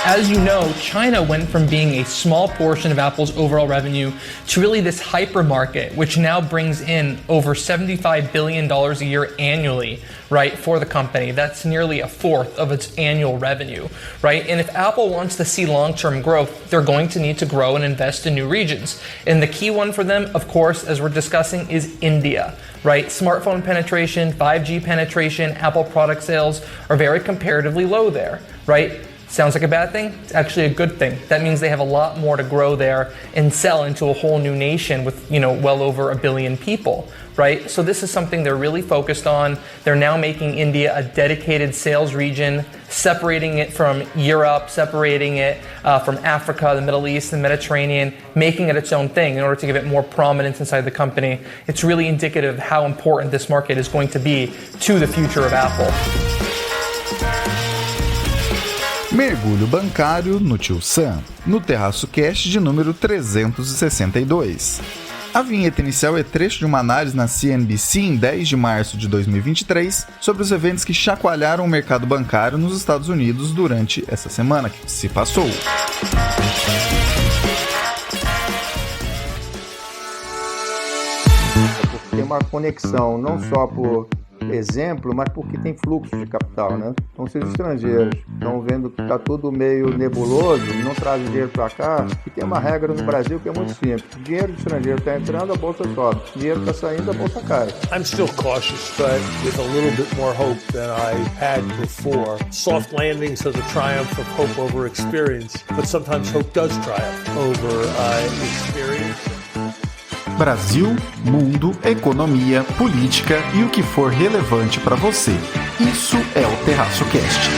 As you know, China went from being a small portion of Apple's overall revenue to really this hypermarket, which now brings in over $75 billion a year annually, right, for the company. That's nearly a fourth of its annual revenue, right? And if Apple wants to see long-term growth, they're going to need to grow and invest in new regions. And the key one for them, of course, as we're discussing, is India, right? Smartphone penetration, 5G penetration, Apple product sales are very comparatively low there, right? Sounds like a bad thing? It's actually a good thing. That means they have a lot more to grow there and sell into a whole new nation with, well over 1 billion people, right? So this is something they're really focused on. They're now making India a dedicated sales region, separating it from Europe, separating it from Africa, the Middle East, the Mediterranean, making it its own thing in order to give it more prominence inside the company. It's really indicative of how important this market is going to be to the future of Apple. Mergulho bancário no Tio Sam, no Terraço Cast de número 362. A vinheta inicial é trecho de uma análise na CNBC em 10 de março de 2023 sobre os eventos que chacoalharam o mercado bancário nos Estados Unidos durante essa semana que se passou. Tem uma conexão não só por exemplo, mas porque tem fluxo de capital, né? Então, se os estrangeiros estão vendo que está tudo meio nebuloso, não trazem dinheiro para cá, e tem uma regra no Brasil que é muito simples. O dinheiro do estrangeiro está entrando, a bolsa sobe. O dinheiro está saindo, a bolsa cai. I'm still cautious, but with a little bit more hope than I had before. Soft landings are the triumph of hope over experience, but sometimes hope does triumph over experience. Brasil, mundo, economia, política e o que for relevante para você. Isso é o Terraço Cast.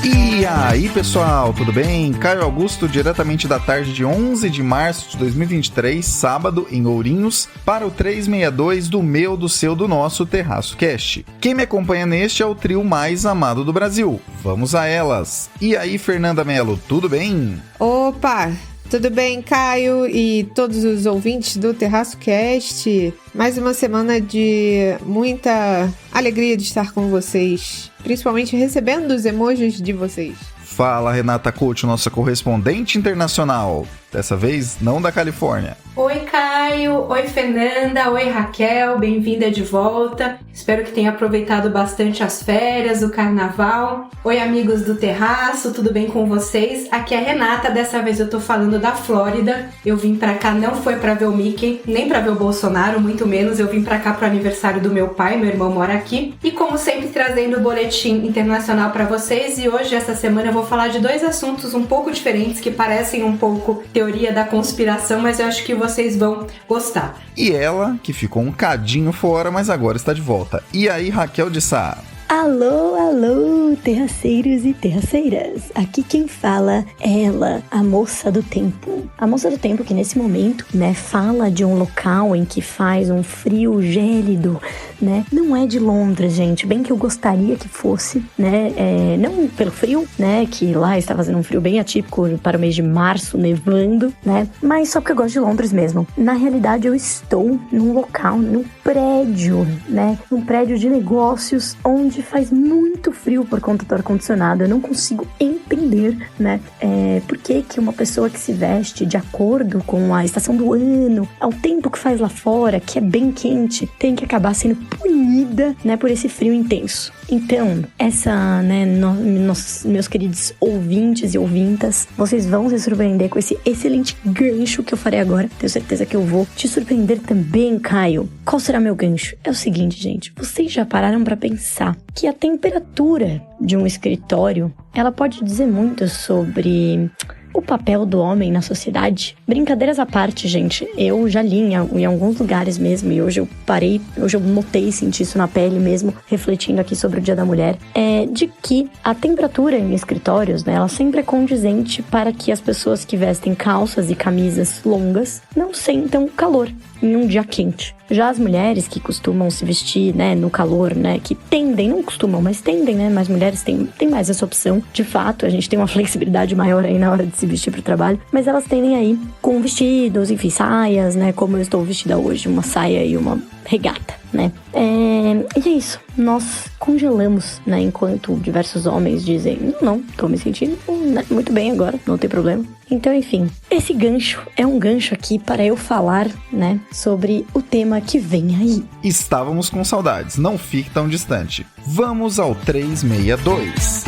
E aí, pessoal, tudo bem? Caio Augusto, diretamente da tarde de 11 de março de 2023, sábado, em Ourinhos, para o 362 do seu, do nosso Terraço Cast. Quem me acompanha neste é o trio mais amado do Brasil. Vamos a elas. E aí, Fernanda Mello, tudo bem? Opa! Tudo bem, Caio e todos os ouvintes do Terraço Cast? Mais uma semana de muita alegria de estar com vocês, principalmente recebendo os emojis de vocês. Fala, Renata Couto, nossa correspondente internacional. Dessa vez, não da Califórnia. Oi, Caio. Oi, Fernanda. Oi, Raquel. Bem-vinda de volta. Espero que tenha aproveitado bastante as férias, o carnaval. Oi, amigos do Terraço. Tudo bem com vocês? Aqui é a Renata. Dessa vez eu tô falando da Flórida. Eu vim pra cá, não foi pra ver o Mickey, nem pra ver o Bolsonaro, muito menos. Eu vim pra cá pro aniversário do meu pai. Meu irmão mora aqui. E como sempre, trazendo o boletim internacional pra vocês. E hoje, essa semana, eu vou falar de 2 assuntos um pouco diferentes, que parecem um pouco teoria da conspiração, mas eu acho que vocês vão gostar. E ela, que ficou um cadinho fora, mas agora está de volta. E aí, Raquel de Sá? Alô, alô, terraceiros e terraceiras. Aqui quem fala é ela, a moça do tempo. A moça do tempo que nesse momento, fala de um local em que faz um frio gélido, Não é de Londres, gente. Bem que eu gostaria que fosse, não pelo frio, que lá está fazendo um frio bem atípico para o mês de março, nevando, Mas só porque eu gosto de Londres mesmo. Na realidade, eu estou num local, num prédio, Num prédio de negócios onde faz muito frio por conta do ar-condicionado. Eu não consigo entender, por que uma pessoa que se veste de acordo com a estação do ano, ao tempo que faz lá fora, que é bem quente, tem que acabar sendo punida, por esse frio intenso. Então, essa, meus queridos ouvintes e ouvintas, vocês vão se surpreender com esse excelente gancho que eu farei agora. Tenho certeza que eu vou te surpreender também, Caio. Qual será meu gancho? É o seguinte, gente. Vocês já pararam pra pensar que a temperatura de um escritório, ela pode dizer muito sobre o papel do homem na sociedade? Brincadeiras à parte, gente, eu já li em alguns lugares mesmo, e hoje eu notei e senti isso na pele mesmo, refletindo aqui sobre o Dia da Mulher, de que a temperatura em escritórios, ela sempre é condizente para que as pessoas que vestem calças e camisas longas não sentam calor em um dia quente. Já as mulheres que costumam se vestir, no calor, que tendem, não costumam, mas tendem, mas mulheres têm mais essa opção. De fato, a gente tem uma flexibilidade maior aí na hora de se vestir pro trabalho, mas elas tendem aí com vestidos, enfim, saias, como eu estou vestida hoje, uma saia e uma regata, E é isso. Nós congelamos, né? Enquanto diversos homens dizem, não, tô me sentindo muito bem agora, não tem problema. Então, enfim, esse gancho é um gancho aqui para eu falar, né, sobre o tema que vem aí. Estávamos com saudades, não fique tão distante. Vamos ao 362.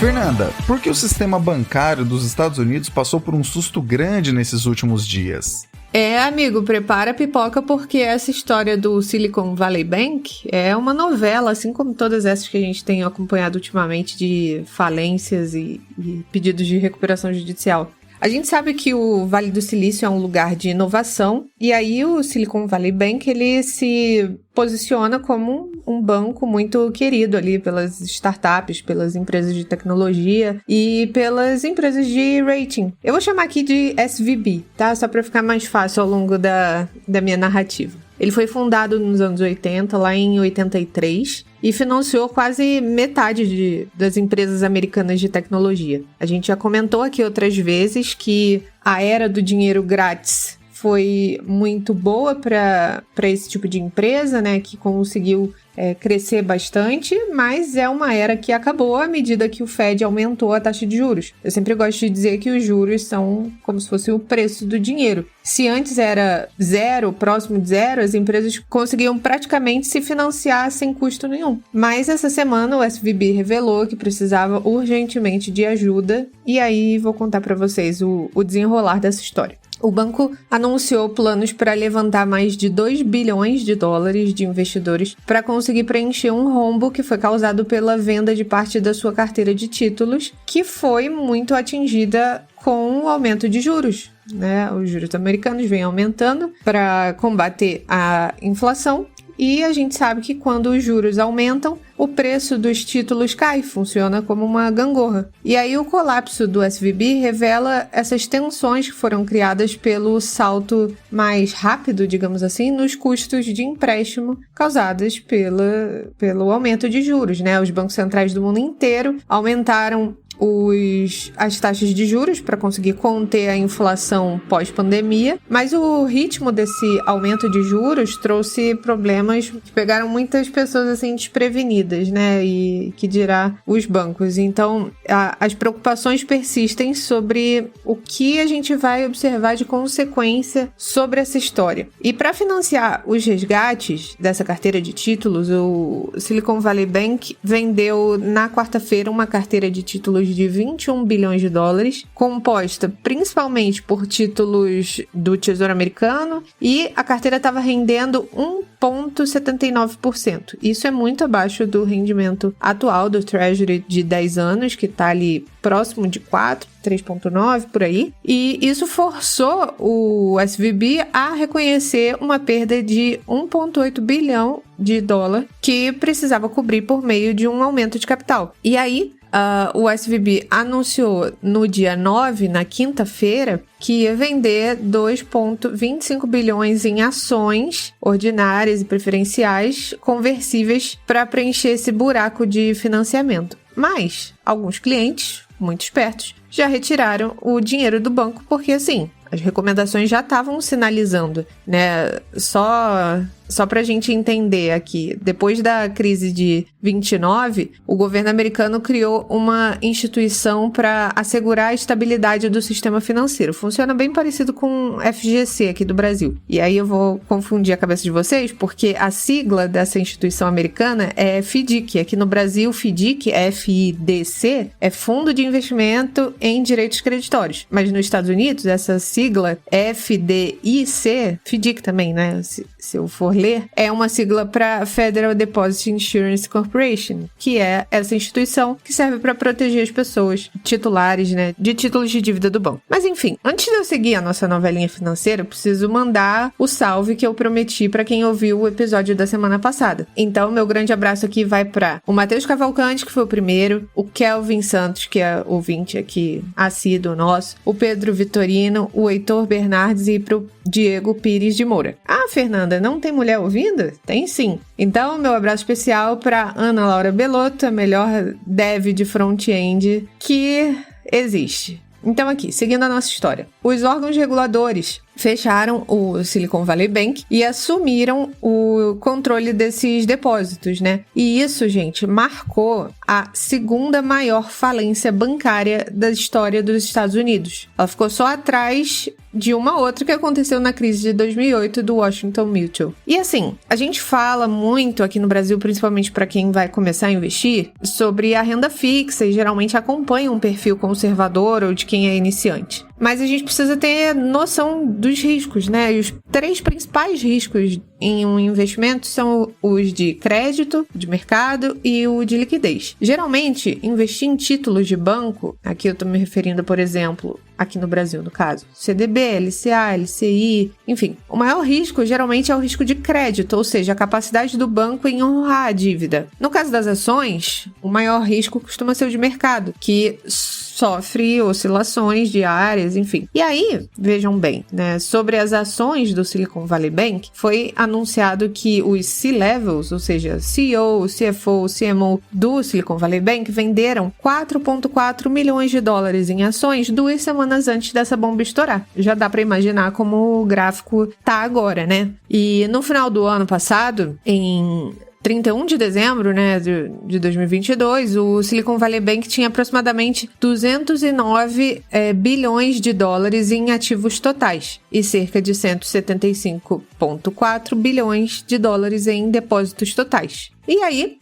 Fernanda, por que o sistema bancário dos Estados Unidos passou por um susto grande nesses últimos dias? Amigo, prepara a pipoca porque essa história do Silicon Valley Bank é uma novela, assim como todas essas que a gente tem acompanhado ultimamente de falências e pedidos de recuperação judicial. A gente sabe que o Vale do Silício é um lugar de inovação e aí o Silicon Valley Bank ele se posiciona como um banco muito querido ali pelas startups, pelas empresas de tecnologia e pelas empresas de rating. Eu vou chamar aqui de SVB, tá? Só para ficar mais fácil ao longo da minha narrativa. Ele foi fundado nos anos 80, lá em 83, e financiou quase metade das empresas americanas de tecnologia. A gente já comentou aqui outras vezes que a era do dinheiro grátis foi muito boa para esse tipo de empresa, né, que conseguiu crescer bastante, mas é uma era que acabou à medida que o Fed aumentou a taxa de juros. Eu sempre gosto de dizer que os juros são como se fosse o preço do dinheiro. Se antes era zero, próximo de zero, as empresas conseguiam praticamente se financiar sem custo nenhum. Mas essa semana o SVB revelou que precisava urgentemente de ajuda e aí vou contar para vocês o desenrolar dessa história. O banco anunciou planos para levantar mais de 2 bilhões de dólares de investidores para conseguir preencher um rombo que foi causado pela venda de parte da sua carteira de títulos, que foi muito atingida com o aumento de juros, né? Os juros americanos vêm aumentando para combater a inflação. E a gente sabe que quando os juros aumentam, o preço dos títulos cai, funciona como uma gangorra. E aí o colapso do SVB revela essas tensões que foram criadas pelo salto mais rápido, digamos assim, nos custos de empréstimo causados pelo aumento de juros, né? Os bancos centrais do mundo inteiro aumentaram as taxas de juros para conseguir conter a inflação pós-pandemia, mas o ritmo desse aumento de juros trouxe problemas que pegaram muitas pessoas assim desprevenidas, né? E que dirá os bancos. Então, as preocupações persistem sobre o que a gente vai observar de consequência sobre essa história. E para financiar os resgates dessa carteira de títulos, o Silicon Valley Bank vendeu na quarta-feira uma carteira de títulos de 21 bilhões de dólares, composta principalmente por títulos do Tesouro Americano, e a carteira estava rendendo 1,79%. Isso é muito abaixo do rendimento atual do Treasury de 10 anos, que está ali próximo de 4, 3,9 por aí. E isso forçou o SVB a reconhecer uma perda de 1,8 bilhão de dólar que precisava cobrir por meio de um aumento de capital. E aí, o SVB anunciou no dia 9, na quinta-feira, que ia vender 2,25 bilhões em ações ordinárias e preferenciais conversíveis para preencher esse buraco de financiamento. Mas alguns clientes, muito espertos, já retiraram o dinheiro do banco porque, assim, as recomendações já estavam sinalizando, né? Só para a gente entender aqui, depois da crise de 29, o governo americano criou uma instituição para assegurar a estabilidade do sistema financeiro. Funciona bem parecido com o FGC aqui do Brasil. E aí eu vou confundir a cabeça de vocês, porque a sigla dessa instituição americana é FDIC. Aqui no Brasil, FDIC, FIDC, é Fundo de Investimento em Direitos Creditórios. Mas nos Estados Unidos, essa sigla FDIC, FDIC também, né? Se eu for ler, é uma sigla para Federal Deposit Insurance Corporation, que é essa instituição que serve para proteger as pessoas titulares, né, de títulos de dívida do banco. Mas enfim, antes de eu seguir a nossa novelinha financeira, eu preciso mandar o salve que eu prometi para quem ouviu o episódio da semana passada. Então, meu grande abraço aqui vai para o Matheus Cavalcante, que foi o primeiro, o Kelvin Santos, que é ouvinte aqui assíduo nosso, o Pedro Vitorino, o Heitor Bernardes e pro Diego Pires de Moura. Ah, Fernanda, não tem mulher ouvindo? Tem sim. Então, meu abraço especial para Ana Laura Belotto, a melhor dev de front-end que existe. Então aqui, seguindo a nossa história. Os órgãos reguladores fecharam o Silicon Valley Bank e assumiram o controle desses depósitos, né? E isso, gente, marcou a segunda maior falência bancária da história dos Estados Unidos. Ela ficou só atrás de uma outra que aconteceu na crise de 2008 do Washington Mutual. E assim, a gente fala muito aqui no Brasil, principalmente para quem vai começar a investir, sobre a renda fixa e geralmente acompanha um perfil conservador ou de quem é iniciante. Mas a gente precisa ter noção dos riscos, né? E os 3 principais riscos em um investimento são os de crédito, de mercado e o de liquidez. Geralmente, investir em títulos de banco, aqui eu estou me referindo, por exemplo, aqui no Brasil, no caso, CDB, LCA, LCI, enfim. O maior risco, geralmente, é o risco de crédito, ou seja, a capacidade do banco em honrar a dívida. No caso das ações, o maior risco costuma ser o de mercado, que sofre oscilações diárias, enfim. E aí, vejam bem, né, sobre as ações do Silicon Valley Bank, foi anunciado que os C-levels, ou seja, CEO, CFO, CMO do Silicon Valley Bank venderam 4,4 milhões de dólares em ações 2 semanas antes dessa bomba estourar. Já dá para imaginar como o gráfico tá agora, né? E no final do ano passado, em 31 de dezembro, né, de 2022, o Silicon Valley Bank tinha aproximadamente 209 bilhões de dólares em ativos totais e cerca de 175,4 bilhões de dólares em depósitos totais. E aí,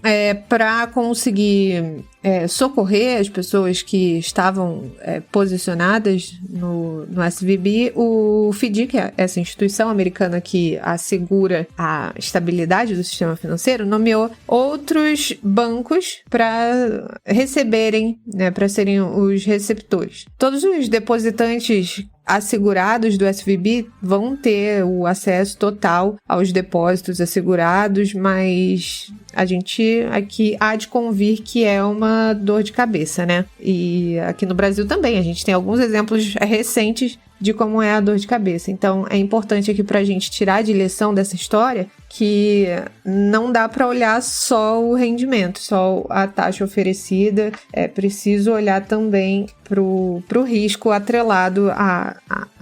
para conseguir socorrer as pessoas que estavam posicionadas no SVB, o FDIC, que é essa instituição americana que assegura a estabilidade do sistema financeiro, nomeou outros bancos para receberem, né, para serem os receptores. Todos os depositantes assegurados do SVB vão ter o acesso total aos depósitos assegurados, mas a gente aqui há de convir que é uma dor de cabeça, né? E aqui no Brasil também, a gente tem alguns exemplos recentes de como é a dor de cabeça. Então, é importante aqui pra gente tirar de lição dessa história que não dá para olhar só o rendimento, só a taxa oferecida. É preciso olhar também pro risco atrelado a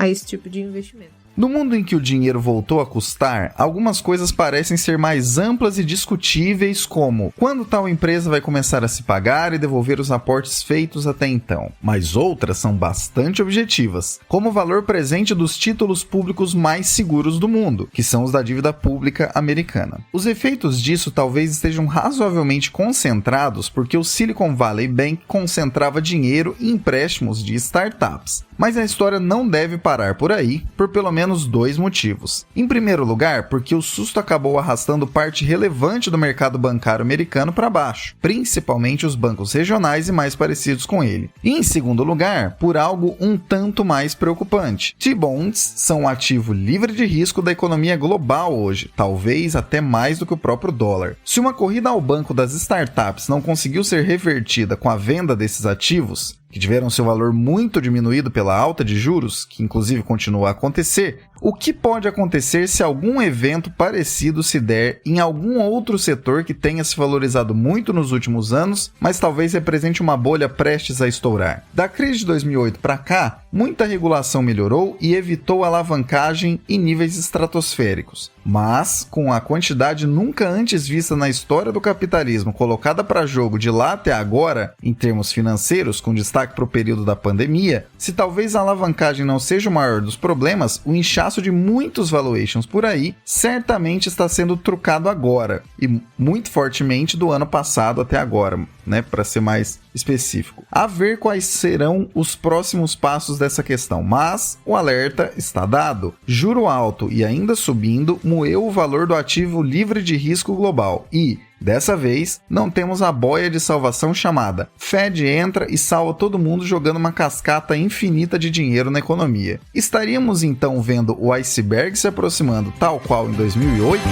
esse tipo de investimento. No mundo em que o dinheiro voltou a custar, algumas coisas parecem ser mais amplas e discutíveis, como quando tal empresa vai começar a se pagar e devolver os aportes feitos até então. Mas outras são bastante objetivas, como o valor presente dos títulos públicos mais seguros do mundo, que são os da dívida pública americana. Os efeitos disso talvez estejam razoavelmente concentrados porque o Silicon Valley Bank concentrava dinheiro e empréstimos de startups. Mas a história não deve parar por aí, por pelo menos 2 motivos. Em primeiro lugar, porque o susto acabou arrastando parte relevante do mercado bancário americano para baixo, principalmente os bancos regionais e mais parecidos com ele. E em segundo lugar, por algo um tanto mais preocupante. T-bonds são um ativo livre de risco da economia global hoje, talvez até mais do que o próprio dólar. Se uma corrida ao banco das startups não conseguiu ser revertida com a venda desses ativos, que tiveram seu valor muito diminuído pela alta de juros, que inclusive continua a acontecer, o que pode acontecer se algum evento parecido se der em algum outro setor que tenha se valorizado muito nos últimos anos, mas talvez represente uma bolha prestes a estourar? Da crise de 2008 para cá, muita regulação melhorou e evitou alavancagem em níveis estratosféricos. Mas, com a quantidade nunca antes vista na história do capitalismo colocada para jogo de lá até agora, em termos financeiros, com destaque para o período da pandemia, se talvez a alavancagem não seja o maior dos problemas, o inchaço de muitos valuations por aí certamente está sendo trucado agora, e muito fortemente do ano passado até agora, né, para ser mais específico. A ver quais serão os próximos passos dessa questão, mas o alerta está dado. Juro alto e ainda subindo moeu o valor do ativo livre de risco global e, dessa vez, não temos a boia de salvação chamada Fed entra e salva todo mundo jogando uma cascata infinita de dinheiro na economia. Estaríamos então vendo o iceberg se aproximando tal qual em 2008?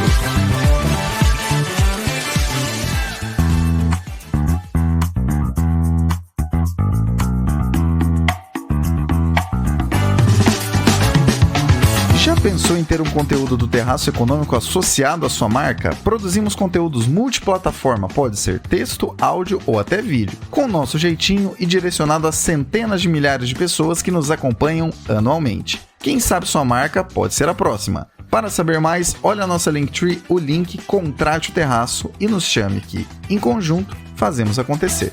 Já pensou em ter um conteúdo do Terraço Econômico associado à sua marca? Produzimos conteúdos multiplataforma, pode ser texto, áudio ou até vídeo, com o nosso jeitinho e direcionado a centenas de milhares de pessoas que nos acompanham anualmente. Quem sabe sua marca pode ser a próxima. Para saber mais, olha a nossa Linktree, o link, contrate o Terraço e nos chame que, em conjunto, fazemos acontecer.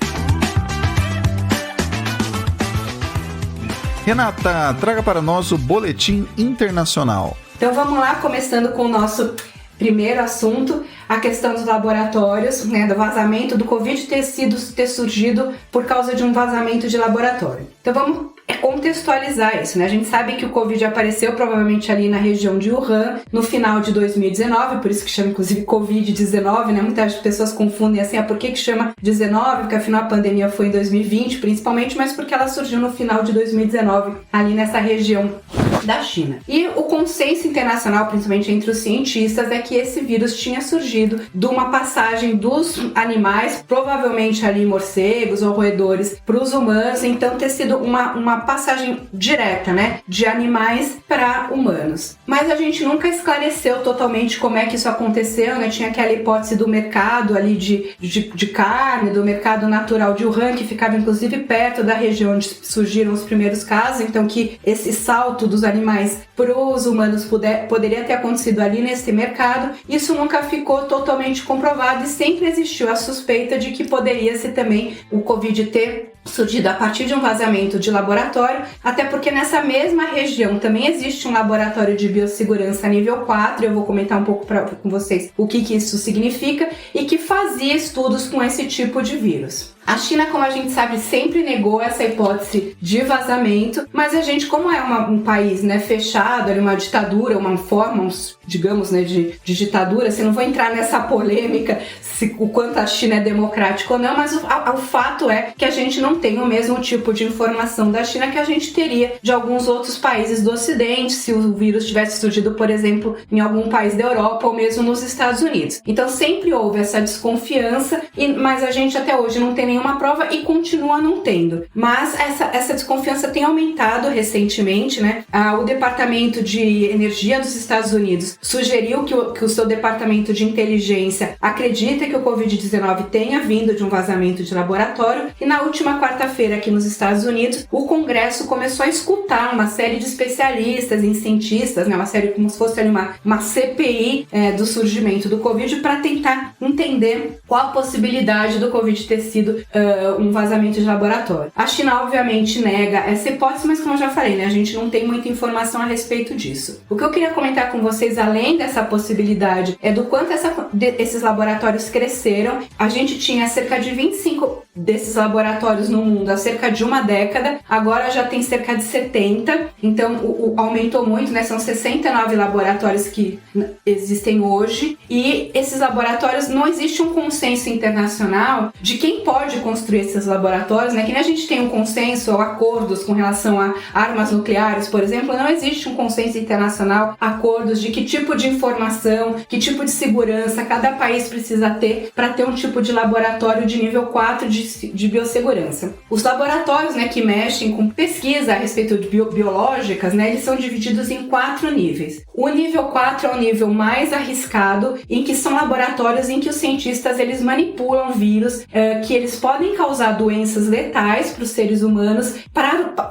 Renata, traga para nós o Boletim Internacional. Então vamos lá, começando com o nosso primeiro assunto, a questão dos laboratórios, né, do vazamento do Covid ter surgido por causa de um vazamento de laboratório. Então vamos contextualizar isso, né? A gente sabe que o Covid apareceu provavelmente ali na região de Wuhan no final de 2019, por isso que chama inclusive Covid-19, né? Muitas pessoas confundem assim, por que chama 19? Porque afinal a pandemia foi em 2020 principalmente, mas porque ela surgiu no final de 2019 ali nessa região da China. E o consenso internacional, principalmente entre os cientistas, é que esse vírus tinha surgido de uma passagem dos animais, provavelmente ali morcegos ou roedores, para os humanos, então ter sido uma passagem direta, né, de animais para humanos. Mas a gente nunca esclareceu totalmente como é que isso aconteceu, né? Tinha aquela hipótese do mercado ali de carne, do mercado natural de Wuhan, que ficava inclusive perto da região onde surgiram os primeiros casos, então que esse salto dos animais para os humanos poderia ter acontecido ali nesse mercado. Isso nunca ficou totalmente comprovado e sempre existiu a suspeita de que poderia ser também o Covid ter surgido a partir de um vazamento de laboratório, até porque nessa mesma região também existe um laboratório de biossegurança nível 4, eu vou comentar um pouco com vocês o que isso significa, e que fazia estudos com esse tipo de vírus. A China, como a gente sabe, sempre negou essa hipótese de vazamento, mas a gente, como é um país, né, fechado, uma ditadura, uma forma, digamos, né, de ditadura, assim, não vou entrar nessa polêmica o quanto a China é democrática ou não, mas o fato é que a gente não tem o mesmo tipo de informação da China que a gente teria de alguns outros países do Ocidente, se o vírus tivesse surgido, por exemplo, em algum país da Europa ou mesmo nos Estados Unidos. Então sempre houve essa desconfiança, mas a gente até hoje não tem nenhuma prova e continua não tendo. Mas essa desconfiança tem aumentado recentemente, né? O Departamento de Energia dos Estados Unidos sugeriu que o seu Departamento de Inteligência acredita que o Covid-19 tenha vindo de um vazamento de laboratório, e na última quarta-feira aqui nos Estados Unidos, o Congresso começou a escutar uma série de especialistas e cientistas, né? Uma série como se fosse ali uma CPI do surgimento do Covid, para tentar entender qual a possibilidade do Covid ter sido um vazamento de laboratório. A China obviamente nega essa hipótese, mas como eu já falei, né, a gente não tem muita informação a respeito disso. O que eu queria comentar com vocês, além dessa possibilidade, é do quanto esses laboratórios cresceram. A gente tinha cerca de 25 desses laboratórios no mundo há cerca de uma década, agora já tem cerca de 70, então aumentou muito, né? São 69 laboratórios que existem hoje, e esses laboratórios, não existe um consenso internacional de quem pode construir esses laboratórios, né? Que nem a gente tem um consenso ou acordos com relação a armas nucleares, por exemplo, não existe um consenso internacional, acordos de que tipo de informação, que tipo de segurança cada país precisa ter para ter um tipo de laboratório de nível 4 de biossegurança. Os laboratórios, né, que mexem com pesquisa a respeito de biológicas, né, eles são divididos em 4 níveis. O nível 4 é o nível mais arriscado, em que são laboratórios em que os cientistas eles manipulam vírus que eles podem causar doenças letais para os seres humanos,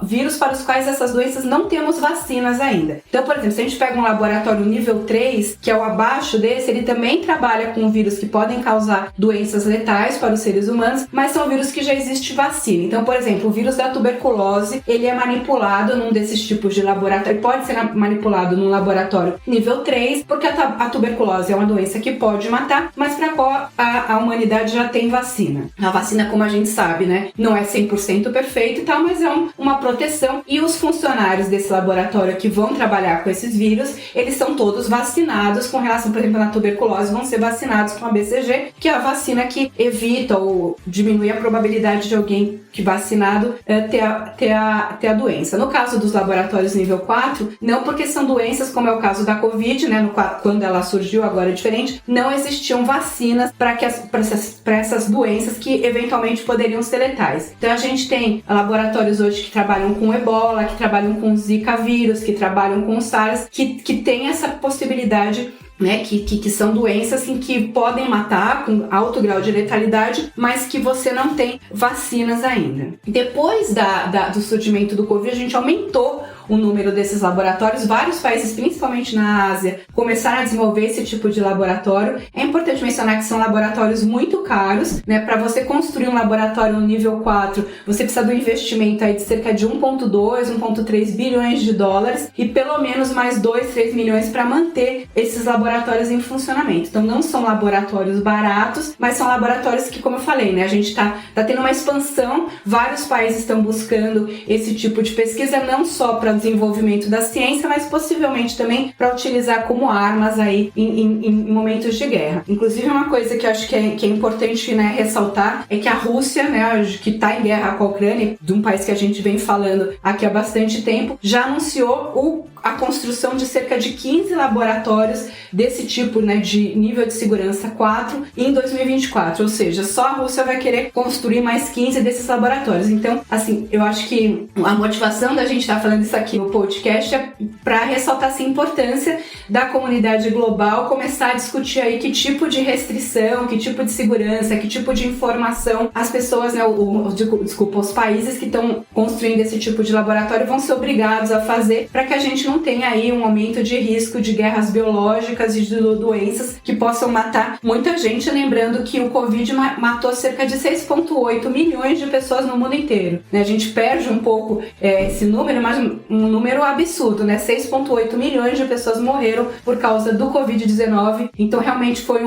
vírus para os quais essas doenças não temos vacinas ainda. Então, por exemplo, se a gente pega um laboratório nível 3, que é o abaixo desse, ele também trabalha com vírus que podem causar doenças letais para os seres humanos, mas são vírus que já existe vacina. Então, por exemplo, o vírus da tuberculose, ele é manipulado num desses tipos de laboratório, pode ser manipulado num laboratório nível 3, porque a tuberculose é uma doença que pode matar, mas para a qual a humanidade já tem vacina. A vacina, como a gente sabe, né, não é 100% perfeita e tal, mas é uma proteção, e os funcionários desse laboratório que vão trabalhar com esses vírus, eles são todos vacinados com relação, por exemplo, na tuberculose, vão ser vacinados com a BCG, que é a vacina que evita ou diminui a probabilidade de alguém que vacinado ter a doença. No caso dos laboratórios nível 4, não, porque são doenças como é o caso da Covid, né, quando ela surgiu, agora é diferente, não existiam vacinas para essas doenças que eventualmente poderiam ser letais. Então a gente tem laboratórios hoje que trabalham com Ebola, que trabalham com Zika vírus, que trabalham com SARS, que tem essa possibilidade, né, que são doenças em que podem matar com alto grau de letalidade, mas que você não tem vacinas ainda. Depois do surgimento do Covid, a gente aumentou o número desses laboratórios. Vários países, principalmente na Ásia, começaram a desenvolver esse tipo de laboratório. É importante mencionar que são laboratórios muito caros, né? Para você construir um laboratório no nível 4, você precisa do investimento aí de cerca de 1,2, 1,3 bilhões de dólares e pelo menos mais 2, 3 milhões para manter esses laboratórios em funcionamento. Então não são laboratórios baratos, mas são laboratórios que, como eu falei, né, a gente tá tendo uma expansão, vários países estão buscando esse tipo de pesquisa, não só para o desenvolvimento da ciência, mas possivelmente também para utilizar como armas aí em momentos de guerra. Inclusive, uma coisa que eu acho que é importante, né, ressaltar é que a Rússia, né, que está em guerra com a Ucrânia, de um país que a gente vem falando aqui há bastante tempo, já anunciou a construção de cerca de 15 laboratórios desse tipo, né, de nível de segurança 4 em 2024, ou seja, só a Rússia vai querer construir mais 15 desses laboratórios. Então, assim, eu acho que a motivação da gente estar falando isso aqui no podcast é para ressaltar essa importância da comunidade global começar a discutir aí que tipo de restrição, que tipo de segurança, que tipo de informação as pessoas, né, os países que estão construindo esse tipo de laboratório vão ser obrigados a fazer para que a gente não tenha aí um aumento de risco de guerras biológicas e de doenças que possam matar muita gente, lembrando que o Covid matou cerca de 6,8 milhões de pessoas no mundo inteiro, né? A gente perde um pouco esse número, mas um número absurdo, né? 6,8 milhões de pessoas morreram por causa do Covid-19, então realmente foi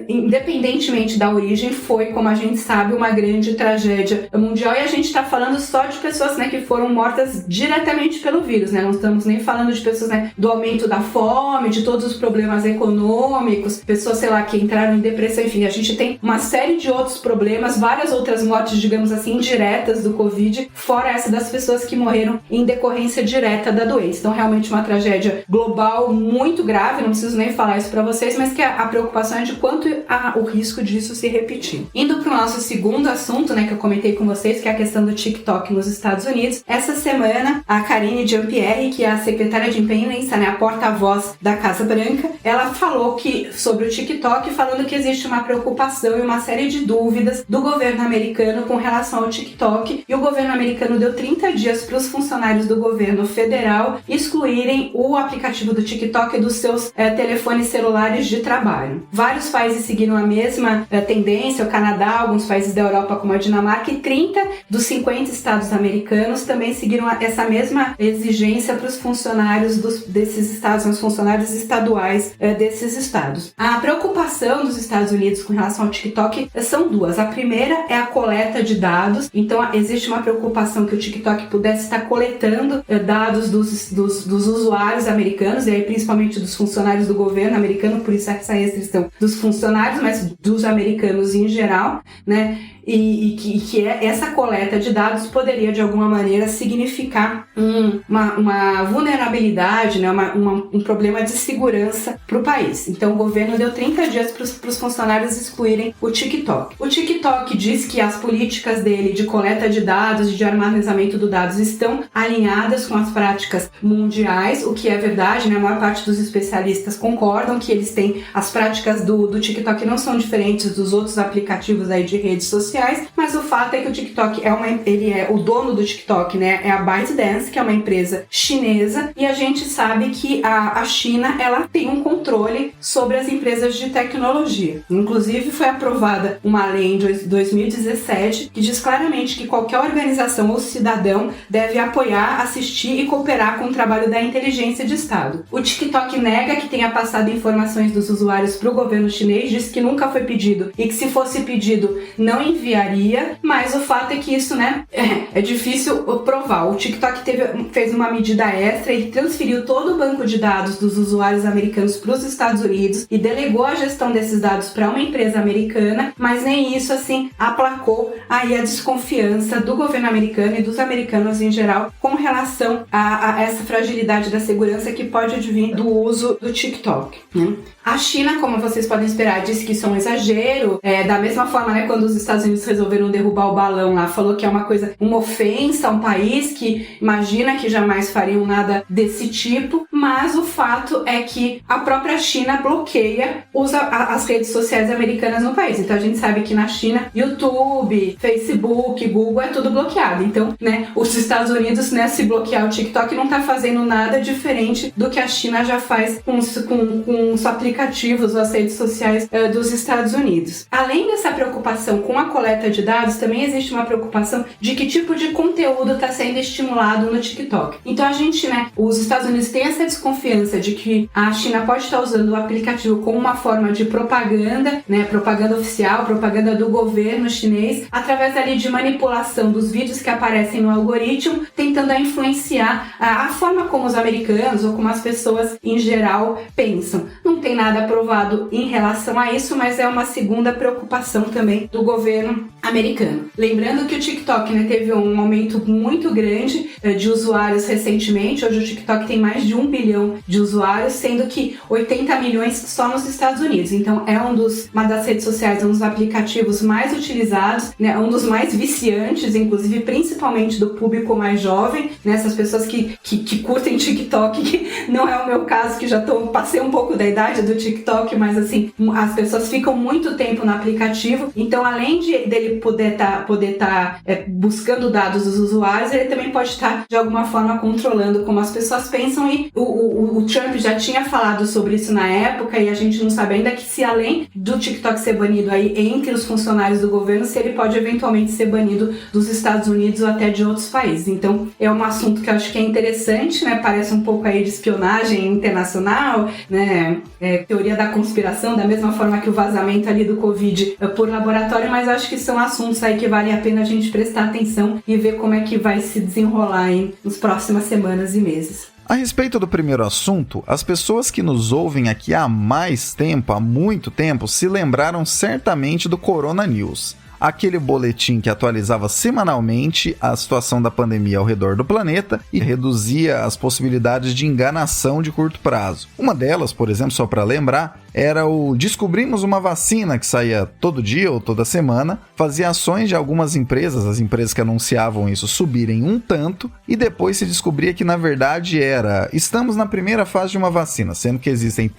independentemente da origem, foi, como a gente sabe, uma grande tragédia mundial, e a gente está falando só de pessoas, né, que foram mortas diretamente pelo vírus, né? Não estamos nem falando de pessoas, né, do aumento da fome, de todos os problemas econômicos, pessoas, sei lá, que entraram em depressão, enfim, a gente tem uma série de outros problemas, várias outras mortes, digamos assim, indiretas do Covid, fora essa das pessoas que morreram em decorrência direta da doença. Então, realmente uma tragédia global muito grave, não preciso nem falar isso para vocês, mas que a preocupação é de quanto o risco disso se repetir. Indo para o nosso segundo assunto, né, que eu comentei com vocês, que é a questão do TikTok nos Estados Unidos. Essa semana, a Karine Jean-Pierre, que é a secretária de imprensa, né, a porta-voz da Casa Branca, ela falou sobre o TikTok, falando que existe uma preocupação e uma série de dúvidas do governo americano com relação ao TikTok, e o governo americano deu 30 dias para os funcionários do governo federal excluírem o aplicativo do TikTok dos seus telefones celulares de trabalho. Vários países seguiram a mesma tendência, o Canadá, alguns países da Europa como a Dinamarca, e 30 dos 50 estados americanos também seguiram essa mesma exigência para os funcionários desses estados, os funcionários estaduais desses estados. A preocupação dos Estados Unidos com relação ao TikTok são duas. A primeira é a coleta de dados, então existe uma preocupação que o TikTok pudesse estar coletando dados dos usuários americanos, e aí principalmente dos funcionários do governo americano, por isso essa restrição dos funcionários, mas dos americanos em geral, né? E que essa coleta de dados poderia de alguma maneira significar uma vulnerabilidade, né, um problema de segurança para o país. Então o governo deu 30 dias para os funcionários excluírem o TikTok. O TikTok diz que as políticas dele de coleta de dados e de armazenamento de dados estão alinhadas com as práticas mundiais, o que é verdade, né? A maior parte dos especialistas concordam que eles têm as práticas do TikTok não são diferentes dos outros aplicativos aí de redes sociais, mas o fato é que o TikTok o dono do TikTok, né, é a ByteDance, que é uma empresa chinesa, e a gente sabe que a China, ela tem um controle sobre as empresas de tecnologia. Inclusive foi aprovada uma lei em 2017 que diz claramente que qualquer organização ou cidadão deve apoiar, assistir e cooperar com o trabalho da inteligência de Estado. O TikTok nega que tenha passado informações dos usuários para o governo chinês, diz que nunca foi pedido e que se fosse pedido não enviaria, mas o fato é que isso, né, é difícil provar. O TikTok fez uma medida extra e transferiu todo o banco de dados dos usuários americanos para os Estados Unidos e delegou a gestão desses dados para uma empresa americana, mas nem isso, assim, aplacou aí a desconfiança do governo americano e dos americanos em geral com relação a essa fragilidade da segurança que pode advir do uso do TikTok, né? A China, como vocês podem esperar, disse que isso é um exagero. Da mesma forma, né, quando os Estados Unidos resolveram derrubar o balão lá, falou que é uma ofensa a um país que imagina que jamais fariam nada desse tipo, mas o fato é que a própria China bloqueia as redes sociais americanas no país. Então a gente sabe que na China, YouTube, Facebook, Google é tudo bloqueado. Então, né, os Estados Unidos, né, se bloquear o TikTok não está fazendo nada diferente do que a China já faz com os aplicativos ou as redes sociais dos Estados Unidos. Além dessa preocupação com a coleta de dados, também existe uma preocupação de que tipo de conteúdo está sendo estimulado no TikTok. Então a gente, né, os Estados Unidos têm essa desconfiança de que a China pode estar usando o aplicativo como uma forma de propaganda, né, propaganda oficial, propaganda do governo chinês, através ali de manipulação dos vídeos que aparecem no algoritmo, tentando influenciar a forma como os americanos ou como as pessoas em geral pensam. Não tem nada provado em relação a isso, mas é uma segunda preocupação também do governo americano. Lembrando que o TikTok, né, teve um aumento muito grande de usuários recentemente. Hoje o TikTok tem mais de 1 bilhão de usuários, sendo que 80 milhões só nos Estados Unidos. Então é uma das redes sociais, um dos aplicativos mais utilizados, né, um dos mais viciantes, inclusive principalmente do público mais jovem, né, essas pessoas que curtem TikTok, que não é o meu caso, que já passei um pouco da idade do TikTok, mas assim, as pessoas ficam muito tempo no aplicativo. Então além dele poder estar buscando dados dos usuários, ele também pode estar de alguma forma controlando como as pessoas pensam, e o Trump já tinha falado sobre isso na época, e a gente não sabe ainda que se além do TikTok ser banido aí entre os funcionários do governo, se ele pode eventualmente ser banido dos Estados Unidos ou até de outros países. Então é um assunto que eu acho que é interessante, né? Parece um pouco aí de espionagem internacional, né? Teoria da conspiração, da mesma forma que o vazamento ali do Covid por laboratório, mas acho que são assuntos aí que vale a pena a gente prestar atenção e ver como é que vai se desenrolar aí nas próximas semanas e meses. A respeito do primeiro assunto, as pessoas que nos ouvem aqui há muito tempo, se lembraram certamente do Corona News. Aquele boletim que atualizava semanalmente a situação da pandemia ao redor do planeta e reduzia as possibilidades de enganação de curto prazo. Uma delas, por exemplo, só para lembrar, era o descobrimos uma vacina, que saía todo dia ou toda semana, fazia ações de algumas empresas, as empresas que anunciavam isso, subirem um tanto, e depois se descobria que na verdade estamos na primeira fase de uma vacina, sendo que existem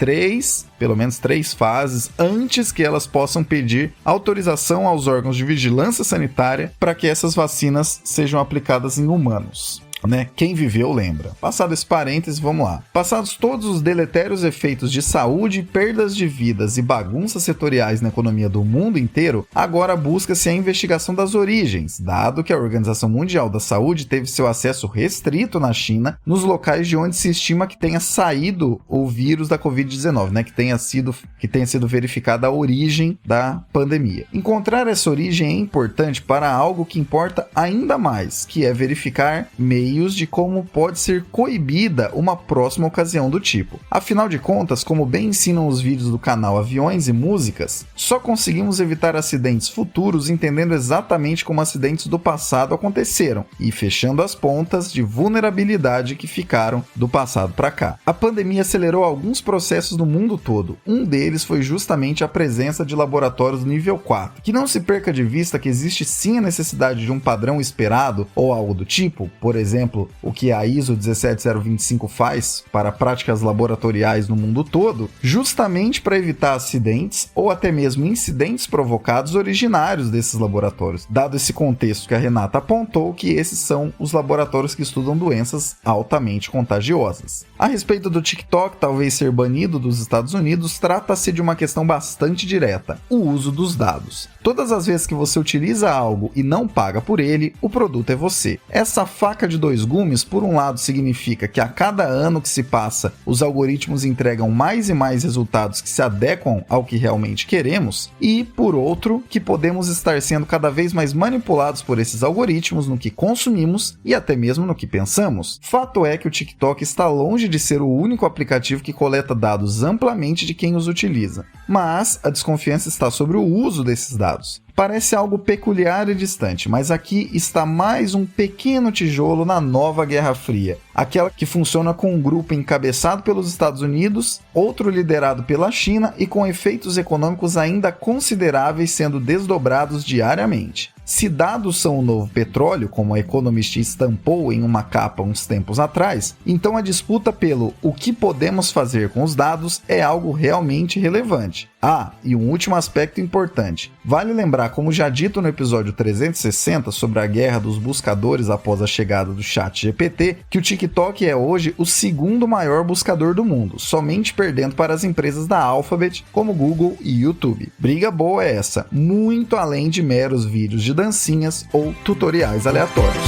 pelo menos três fases antes que elas possam pedir autorização aos órgãos de vigilância sanitária para que essas vacinas sejam aplicadas em humanos. Né? Quem viveu lembra. Passado esse parênteses, vamos lá. Passados todos os deletérios efeitos de saúde, perdas de vidas e bagunças setoriais na economia do mundo inteiro, agora busca-se a investigação das origens, dado que a Organização Mundial da Saúde teve seu acesso restrito na China, nos locais de onde se estima que tenha saído o vírus da Covid-19, né? que tenha sido verificada a origem da pandemia. Encontrar essa origem é importante para algo que importa ainda mais, que é verificar meios de como pode ser coibida uma próxima ocasião do tipo. Afinal de contas, como bem ensinam os vídeos do canal Aviões e Músicas, só conseguimos evitar acidentes futuros entendendo exatamente como acidentes do passado aconteceram e fechando as pontas de vulnerabilidade que ficaram do passado para cá. A pandemia acelerou alguns processos no mundo todo. Um deles foi justamente a presença de laboratórios nível 4. Que não se perca de vista que existe sim a necessidade de um padrão esperado ou algo do tipo, por exemplo, o que a ISO 17025 faz para práticas laboratoriais no mundo todo, justamente para evitar acidentes ou até mesmo incidentes provocados originários desses laboratórios, dado esse contexto que a Renata apontou, que esses são os laboratórios que estudam doenças altamente contagiosas. A respeito do TikTok talvez ser banido dos Estados Unidos, trata-se de uma questão bastante direta: o uso dos dados. Todas as vezes que você utiliza algo e não paga por ele, o produto é você. Essa faca de dois gumes, por um lado, significa que a cada ano que se passa, os algoritmos entregam mais e mais resultados que se adequam ao que realmente queremos, e, por outro, que podemos estar sendo cada vez mais manipulados por esses algoritmos no que consumimos e até mesmo no que pensamos. Fato é que o TikTok está longe de ser o único aplicativo que coleta dados amplamente de quem os utiliza, mas a desconfiança está sobre o uso desses dados. Parece algo peculiar e distante, mas aqui está mais um pequeno tijolo na nova Guerra Fria, aquela que funciona com um grupo encabeçado pelos Estados Unidos, outro liderado pela China e com efeitos econômicos ainda consideráveis sendo desdobrados diariamente. Se dados são o novo petróleo, como a Economist estampou em uma capa uns tempos atrás, então a disputa pelo o que podemos fazer com os dados é algo realmente relevante. Ah, e um último aspecto importante. Vale lembrar, como já dito no episódio 360 sobre a guerra dos buscadores após a chegada do ChatGPT, que o TikTok é hoje o segundo maior buscador do mundo, somente perdendo para as empresas da Alphabet, como Google e YouTube. Briga boa é essa, muito além de meros vídeos de dancinhas ou tutoriais aleatórios.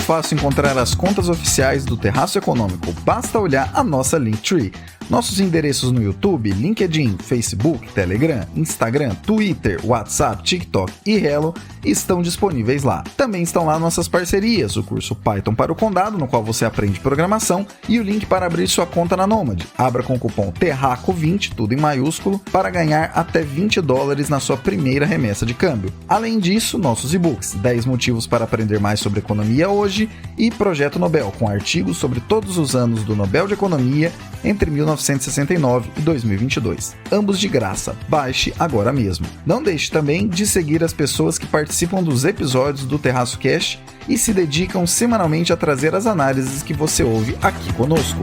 Fácil encontrar as contas oficiais do Terraço Econômico, basta olhar a nossa Linktree. Nossos endereços no YouTube, LinkedIn, Facebook, Telegram, Instagram, Twitter, WhatsApp, TikTok e Hello estão disponíveis lá. Também estão lá nossas parcerias, o curso Python para o Condado, no qual você aprende programação, e o link para abrir sua conta na Nomad. Abra com o cupom TERRACO20, tudo em maiúsculo, para ganhar até $20 na sua primeira remessa de câmbio. Além disso, nossos e-books, 10 motivos para aprender mais sobre economia hoje e Projeto Nobel, com artigos sobre todos os anos do Nobel de Economia entre 1969 e 2022. Ambos de graça, baixe agora mesmo. Não deixe também de seguir as pessoas que participam dos episódios do Terraço Cast e se dedicam semanalmente a trazer as análises que você ouve aqui conosco.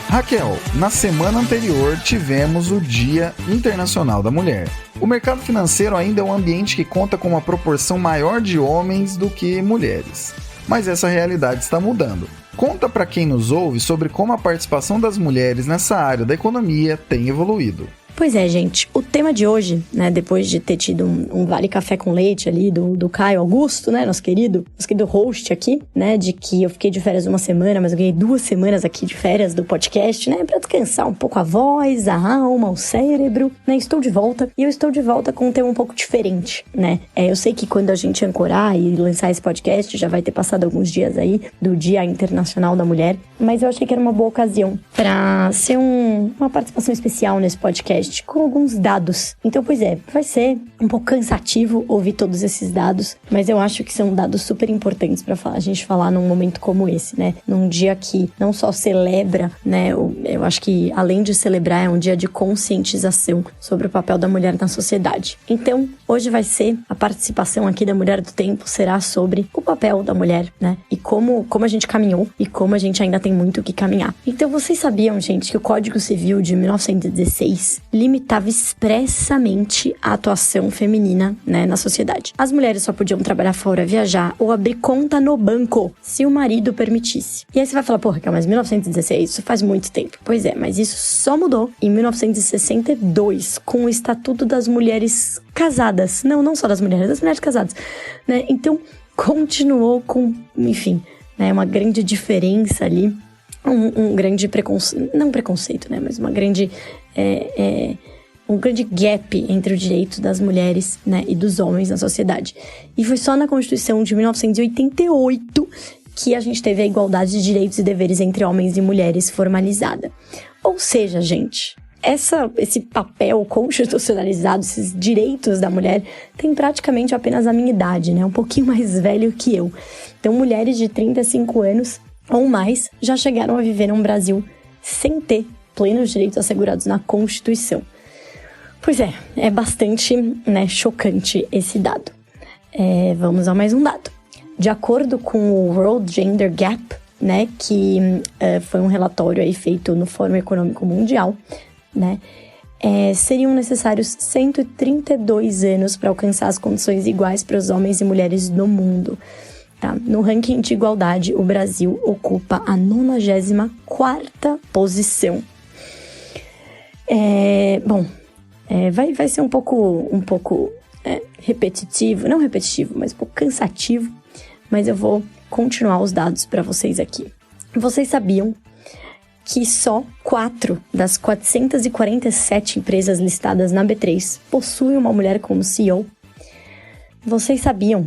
Raquel, na semana anterior tivemos o Dia Internacional da Mulher. O mercado financeiro ainda é um ambiente que conta com uma proporção maior de homens do que mulheres. Mas essa realidade está mudando. Conta para quem nos ouve sobre como a participação das mulheres nessa área da economia tem evoluído. Pois é, gente. O tema de hoje, né, depois de ter tido um vale café com leite ali do Caio Augusto, né, nosso querido host aqui, né, de que eu fiquei de férias uma semana, mas eu ganhei 2 semanas aqui de férias do podcast, né, pra descansar um pouco a voz, a alma, o cérebro, né, estou de volta, e eu estou de volta com um tema um pouco diferente, né, eu sei que quando a gente ancorar e lançar esse podcast, já vai ter passado alguns dias aí do Dia Internacional da Mulher, mas eu achei que era uma boa ocasião pra ser uma participação especial nesse podcast, com alguns dados. Então, pois é, vai ser um pouco cansativo ouvir todos esses dados, mas eu acho que são dados super importantes para a gente falar num momento como esse, né? Num dia que não só celebra, né? Eu acho que além de celebrar, é um dia de conscientização sobre o papel da mulher na sociedade. Então, hoje vai ser a participação aqui da Mulher do Tempo, será sobre o papel da mulher, né? E como a gente caminhou e como a gente ainda tem muito o que caminhar. Então, vocês sabiam, gente, que o Código Civil de 1916 limitava expressamente a atuação feminina, né, na sociedade. As mulheres só podiam trabalhar fora, viajar ou abrir conta no banco se o marido permitisse. E aí você vai falar, porra, mas 1916, isso faz muito tempo. Pois é, mas isso só mudou em 1962, com o Estatuto das Mulheres Casadas. Não só das mulheres casadas, né? Então, continuou com, enfim, né, uma grande diferença ali, um grande preconceito, não preconceito, né, mas uma grande um grande gap entre o direito das mulheres, né, e dos homens na sociedade. E foi só na Constituição de 1988 que a gente teve a igualdade de direitos e deveres entre homens e mulheres formalizada. Ou seja, gente, esse papel constitucionalizado, esses direitos da mulher, tem praticamente apenas a minha idade, né, um pouquinho mais velho que eu. Então, mulheres de 35 anos ou mais já chegaram a viver num Brasil sem ter plenos direitos assegurados na Constituição. Pois é bastante, né, chocante esse dado. Vamos a mais um dado. De acordo com o World Gender Gap, né, que foi um relatório aí feito no Fórum Econômico Mundial, né, seriam necessários 132 anos para alcançar as condições iguais para os homens e mulheres no mundo. Tá? No ranking de igualdade, o Brasil ocupa a 94ª posição. Vai ser um pouco repetitivo, não repetitivo, mas um pouco cansativo, mas eu vou continuar os dados para vocês aqui. Vocês sabiam que só 4 das 447 empresas listadas na B3 possuem uma mulher como CEO? Vocês sabiam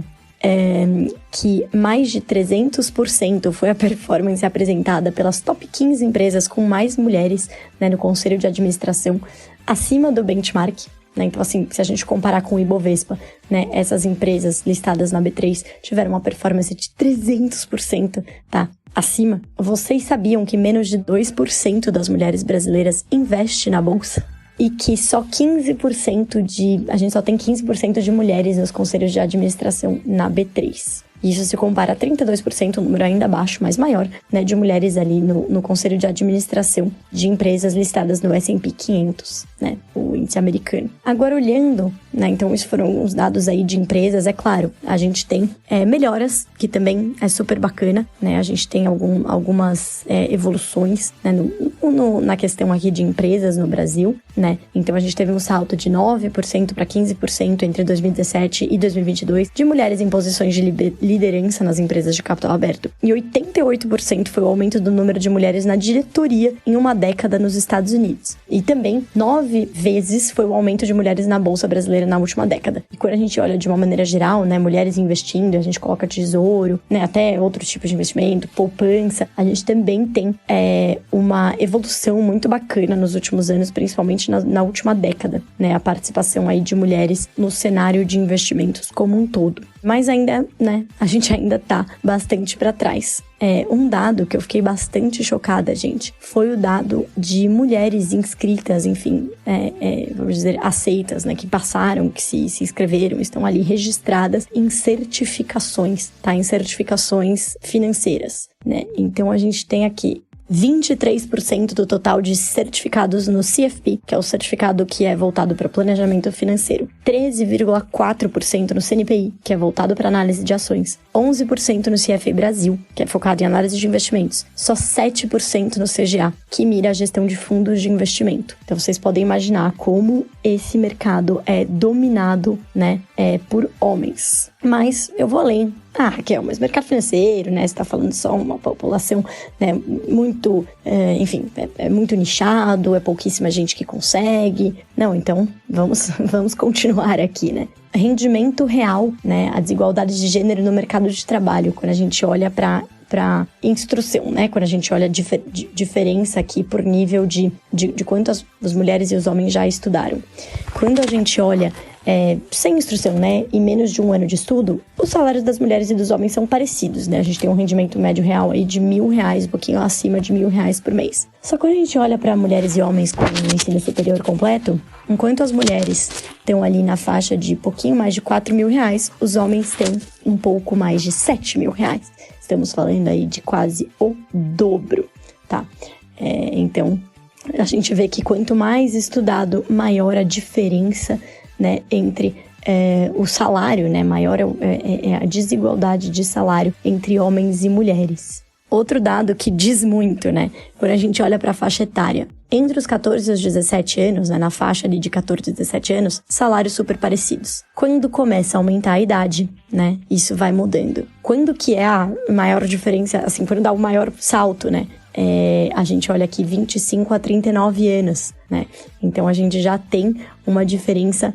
que mais de 300% foi a performance apresentada pelas top 15 empresas com mais mulheres, né, no conselho de administração, acima do benchmark. Né? Então, assim, se a gente comparar com o Ibovespa, né, essas empresas listadas na B3 tiveram uma performance de 300%, tá? Acima. Vocês sabiam que menos de 2% das mulheres brasileiras investe na bolsa? E que só 15% a gente só tem 15% de mulheres nos conselhos de administração na B3. Isso se compara a 32%, um número ainda baixo, mas maior, né, de mulheres ali no conselho de administração de empresas listadas no S&P 500, né, o índice americano. Agora, olhando, né, então isso foram os dados aí de empresas, é claro, a gente tem melhoras, que também é super bacana, né, a gente tem algumas evoluções, né, na questão aqui de empresas no Brasil, né, então a gente teve um salto de 9% para 15% entre 2017 e 2022 de mulheres em posições de liderança nas empresas de capital aberto. E 88% foi o aumento do número de mulheres na diretoria em uma década nos Estados Unidos. E também 9 vezes foi o aumento de mulheres na Bolsa Brasileira na última década. E quando a gente olha de uma maneira geral, né, mulheres investindo, a gente coloca tesouro, né, até outros tipos de investimento, poupança, a gente também tem uma evolução muito bacana nos últimos anos, principalmente na última década, né, a participação aí de mulheres no cenário de investimentos como um todo. Mas ainda, né, a gente ainda tá bastante para trás. Um dado que eu fiquei bastante chocada, gente, foi o dado de mulheres inscritas, enfim, vamos dizer, aceitas, né, que passaram, que se inscreveram, estão ali registradas em certificações, tá? Em certificações financeiras, né? Então, a gente tem aqui 23% do total de certificados no CFP, que é o certificado que é voltado para planejamento financeiro, 13,4% no CNPI, que é voltado para análise de ações, 11% no CFA Brasil, que é focado em análise de investimentos, só 7% no CGA, que mira a gestão de fundos de investimento. Então vocês podem imaginar como esse mercado é dominado, né, por homens. Mas eu vou além. Raquel, mas mercado financeiro, né? Você tá falando só uma população, né, muito, enfim, é muito nichado, é pouquíssima gente que consegue. Não, então vamos continuar aqui, né? Rendimento real, né? A desigualdade de gênero no mercado de trabalho, quando a gente olha para instrução, né? Quando a gente olha a diferença aqui por nível de quanto as mulheres e os homens já estudaram. Quando a gente olha sem instrução, né, e menos de um ano de estudo, os salários das mulheres e dos homens são parecidos, né? A gente tem um rendimento médio real aí de R$1.000, um pouquinho acima de R$1.000 por mês. Só que quando a gente olha para mulheres e homens com ensino superior completo, enquanto as mulheres estão ali na faixa de pouquinho mais de R$4.000, os homens têm um pouco mais de R$7.000. Estamos falando aí de quase o dobro, tá? Então, a gente vê que quanto mais estudado, maior a diferença, né, entre o salário, né, maior é a desigualdade de salário entre homens e mulheres. Outro dado que diz muito, né, quando a gente olha para a faixa etária, entre os 14 e os 17 anos, né, na faixa ali de 14 e 17 anos, salários super parecidos. Quando começa a aumentar a idade, né, isso vai mudando. Quando que é a maior diferença, assim, quando dá o maior salto, né, a gente olha aqui 25 a 39 anos, né, então a gente já tem uma diferença,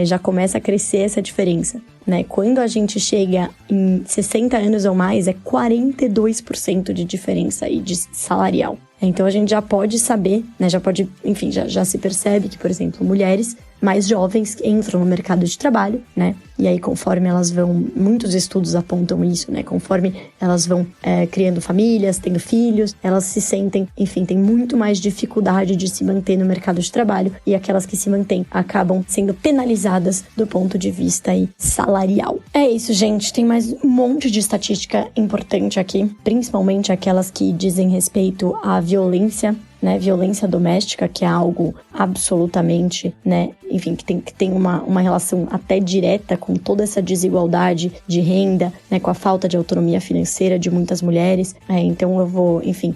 já começa a crescer essa diferença, né? Quando a gente chega em 60 anos ou mais, é 42% de diferença aí de salarial. Então a gente já pode saber, né? Já pode, enfim, já se percebe que, por exemplo, mulheres mais jovens entram no mercado de trabalho, né? E aí, conforme elas vão, muitos estudos apontam isso, né? Conforme elas vão criando famílias, tendo filhos, elas se sentem, enfim, tem muito mais dificuldade de se manter no mercado de trabalho, e aquelas que se mantêm acabam sendo penalizadas do ponto de vista aí salarial. É isso, gente. Tem mais um monte de estatística importante aqui, principalmente aquelas que dizem respeito à violência, né, violência doméstica, que é algo absolutamente, né, enfim, que tem uma relação até direta com toda essa desigualdade de renda, né, com a falta de autonomia financeira de muitas mulheres. Então eu vou, enfim,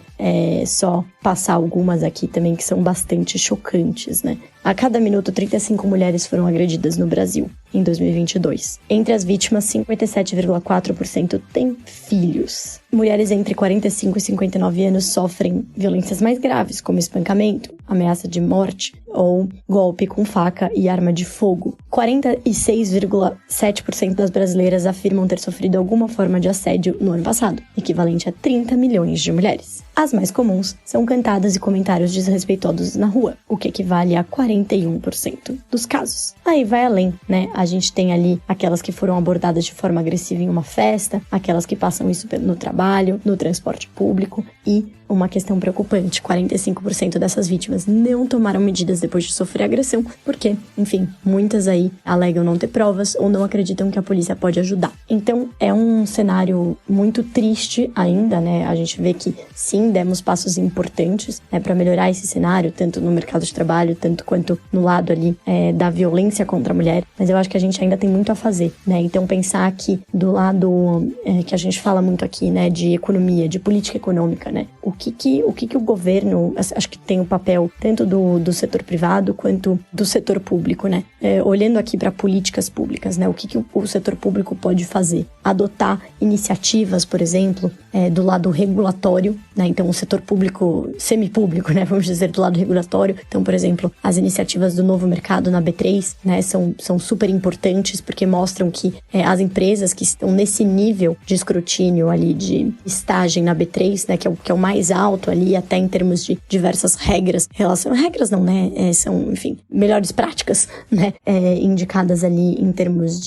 só passar algumas aqui também que são bastante chocantes, né. A cada minuto, 35 mulheres foram agredidas no Brasil em 2022. Entre as vítimas, 57,4% têm filhos. Mulheres entre 45 e 59 anos sofrem violências mais graves, como espancamento, ameaça de morte ou golpe com faca e arma de fogo. 46,7% das brasileiras afirmam ter sofrido alguma forma de assédio no ano passado, equivalente a 30 milhões de mulheres. As mais comuns são cantadas e comentários desrespeitosos na rua, o que equivale a 41% dos casos. Aí vai além, né? A gente tem ali aquelas que foram abordadas de forma agressiva em uma festa, aquelas que passam isso no trabalho, no transporte público e uma questão preocupante, 45% dessas vítimas não tomaram medidas depois de sofrer agressão, porque, enfim, muitas aí alegam não ter provas ou não acreditam que a polícia pode ajudar. Então, é um cenário muito triste ainda, né? A gente vê que, sim, demos passos importantes, né, para melhorar esse cenário, tanto no mercado de trabalho, tanto quanto no lado ali da violência contra a mulher, mas eu acho que a gente ainda tem muito a fazer, né? Então, pensar que do lado que a gente fala muito aqui, né, de economia, de política econômica, né? O que o governo, acho que tem o papel tanto do setor privado quanto do setor público, né? Olhando aqui para políticas públicas, né? O que o setor público pode fazer? Adotar iniciativas, por exemplo, do lado regulatório, né? Então, o setor público, semipúblico, né? Vamos dizer, do lado regulatório. Então, por exemplo, as iniciativas do Novo Mercado na B3, né? São super importantes porque mostram que as empresas que estão nesse nível de escrutínio ali, de estagem na B3, né? Que é o mais alto ali, até em termos de diversas regras. Regras não, né? São, enfim, melhores práticas, né? Indicadas ali em termos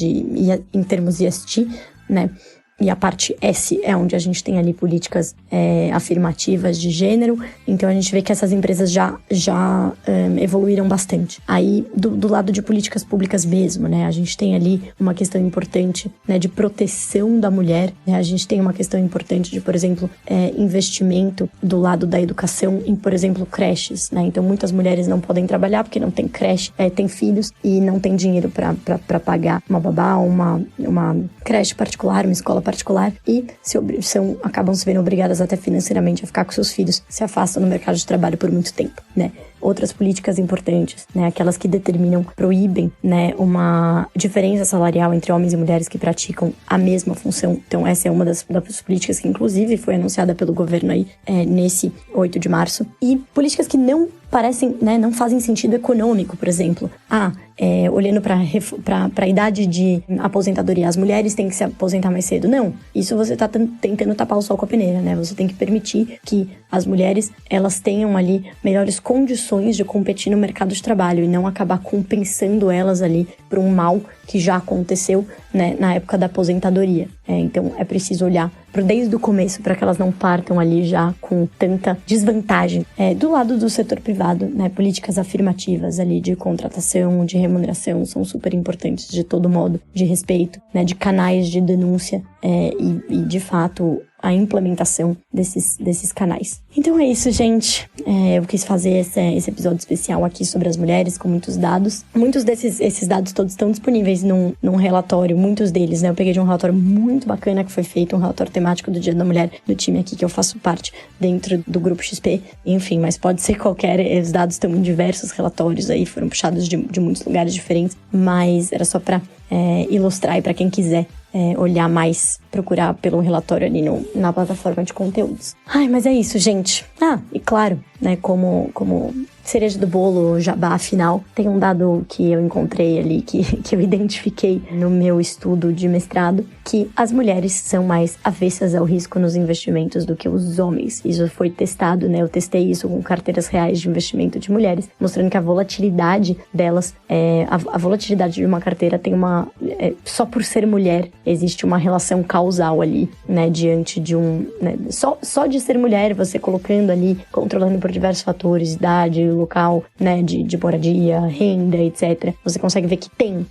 ESG, né? E a parte S é onde a gente tem ali políticas afirmativas de gênero. Então, a gente vê que essas empresas já evoluíram bastante. Aí, do lado de políticas públicas mesmo, né? A gente tem ali uma questão importante, né, de proteção da mulher. Né? A gente tem uma questão importante de, por exemplo, investimento do lado da educação em, por exemplo, creches. Né? Então, muitas mulheres não podem trabalhar porque não tem creche, tem filhos e não tem dinheiro para pagar uma babá, uma creche particular, uma escola particular e acabam se vendo obrigadas até financeiramente a ficar com seus filhos, se afastam do mercado de trabalho por muito tempo, né? Outras políticas importantes, né? Aquelas que proíbem, né, uma diferença salarial entre homens e mulheres que praticam a mesma função. Então, essa é uma das políticas que, inclusive, foi anunciada pelo governo aí nesse 8 de março. E políticas que não parecem, né, não fazem sentido econômico, por exemplo. Olhando para a idade de aposentadoria, as mulheres têm que se aposentar mais cedo. Não, isso você está tentando tapar o sol com a peneira, né? Você tem que permitir que as mulheres, elas tenham ali melhores condições de competir no mercado de trabalho e não acabar compensando elas ali por um mal que já aconteceu, né, na época da aposentadoria. Então, é preciso olhar desde o começo para que elas não partam ali já com tanta desvantagem. Do lado do setor privado, né, políticas afirmativas ali de contratação, de remuneração são super importantes de todo modo, de respeito, né, de canais de denúncia e de fato a implementação desses canais. Então é isso, gente. Eu quis fazer esse episódio especial aqui sobre as mulheres com muitos dados. Muitos esses dados todos estão disponíveis num relatório, muitos deles, né? Eu peguei de um relatório muito bacana que foi feito, um relatório temático do Dia da Mulher do time aqui que eu faço parte dentro do Grupo XP. Enfim, mas pode ser qualquer, os dados estão em diversos relatórios aí, foram puxados de muitos lugares diferentes, mas era só para ilustrar e para quem quiser olhar mais, procurar pelo relatório ali na plataforma de conteúdos. Mas é isso, gente. E claro, né, como cereja do bolo, jabá final, tem um dado que eu encontrei ali, que eu identifiquei no meu estudo de mestrado, que as mulheres são mais avessas ao risco nos investimentos do que os homens. Isso foi testado, né? Eu testei isso com carteiras reais de investimento de mulheres, mostrando que a volatilidade delas, a volatilidade de uma carteira tem só por ser mulher, existe uma relação causal ali, né? Diante de né, só de ser mulher, você colocando ali, controlando por diversos fatores, idade, local, né, de moradia, renda, etc. Você consegue ver que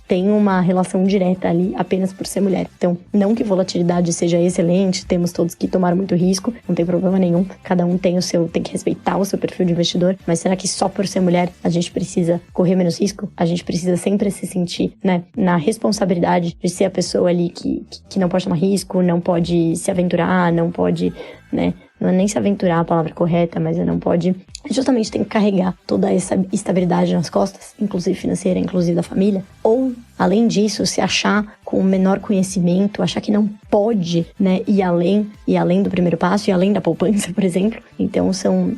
tem uma relação direta ali apenas por ser mulher. Então, não que volatilidade seja excelente, temos todos que tomar muito risco, não tem problema nenhum, cada um tem que respeitar o seu perfil de investidor, mas será que só por ser mulher a gente precisa correr menos risco? A gente precisa sempre se sentir, né, na responsabilidade de ser a pessoa ali que não pode tomar risco, não pode se aventurar, não pode, né, não é nem se aventurar a palavra correta, mas não pode, justamente tem que carregar toda essa estabilidade nas costas, inclusive financeira, inclusive da família, ou além disso, se achar com o menor conhecimento, achar que não pode, né, ir além do primeiro passo e além da poupança, por exemplo. Então, são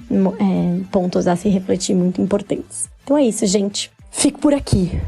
pontos a se refletir muito importantes. Então é isso, gente. Fico por aqui.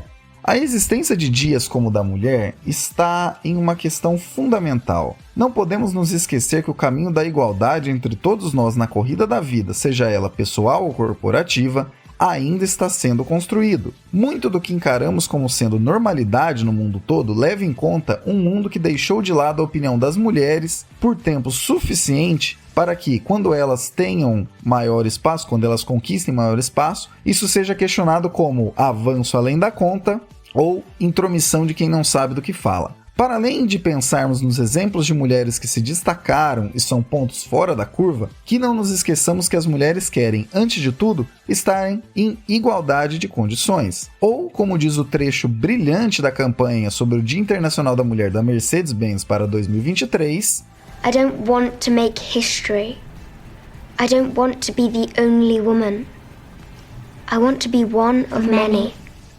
A existência de dias como o da mulher está em uma questão fundamental. Não podemos nos esquecer que o caminho da igualdade entre todos nós na corrida da vida, seja ela pessoal ou corporativa, ainda está sendo construído. Muito do que encaramos como sendo normalidade no mundo todo leva em conta um mundo que deixou de lado a opinião das mulheres por tempo suficiente para que, quando elas tenham maior espaço, quando elas conquistem maior espaço, isso seja questionado como avanço além da conta ou intromissão de quem não sabe do que fala. Para além de pensarmos nos exemplos de mulheres que se destacaram e são pontos fora da curva, que não nos esqueçamos que as mulheres querem, antes de tudo, estarem em igualdade de condições. Ou, como diz o trecho brilhante da campanha sobre o Dia Internacional da Mulher da Mercedes-Benz para 2023... I don't want to make history. I don't want to be the only woman. I want to be one of many.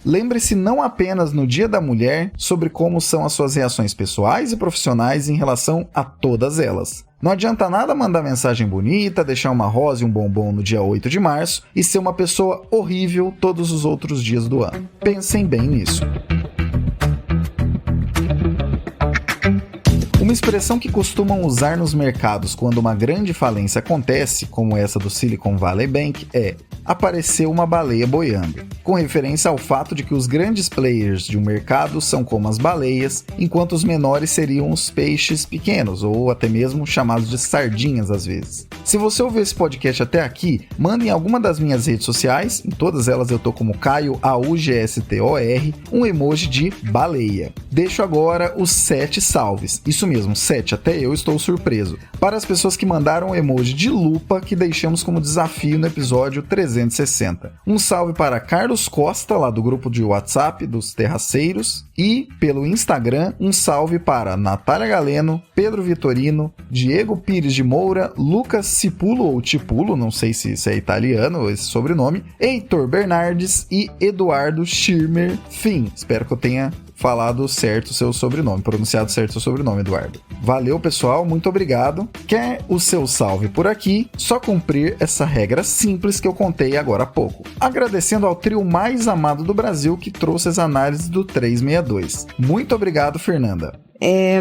Lembre-se não apenas no Dia da Mulher sobre como são as suas reações pessoais e profissionais em relação a todas elas. Não adianta nada mandar mensagem bonita, deixar uma rosa e um bombom no dia 8 de março e ser uma pessoa horrível todos os outros dias do ano. Pensem bem nisso. Uma expressão que costumam usar nos mercados quando uma grande falência acontece, como essa do Silicon Valley Bank, é "apareceu uma baleia boiando", com referência ao fato de que os grandes players de um mercado são como as baleias, enquanto os menores seriam os peixes pequenos, ou até mesmo chamados de sardinhas às vezes. Se você ouviu esse podcast até aqui, manda em alguma das minhas redes sociais, em todas elas eu tô como Caio AUGSTOR, um emoji de baleia. Deixo agora os 7 salves, isso mesmo, 7, até eu estou surpreso, para as pessoas que mandaram o emoji de lupa que deixamos como desafio no episódio 360. Um salve para Carlos Costa, lá do grupo de WhatsApp dos Terraceiros, e pelo Instagram, um salve para Natália Galeno, Pedro Vitorino, Diego Pires de Moura, Lucas Cipulo ou Tipulo, não sei se é italiano esse sobrenome, Heitor Bernardes e Eduardo Schirmer Fim. Espero que eu tenha falado certo o seu sobrenome, pronunciado certo o seu sobrenome, Eduardo. Valeu, pessoal, muito obrigado. Quer o seu salve por aqui? Só cumprir essa regra simples que eu contei agora há pouco. Agradecendo ao trio mais amado do Brasil que trouxe as análises do 362. Muito obrigado, Fernanda.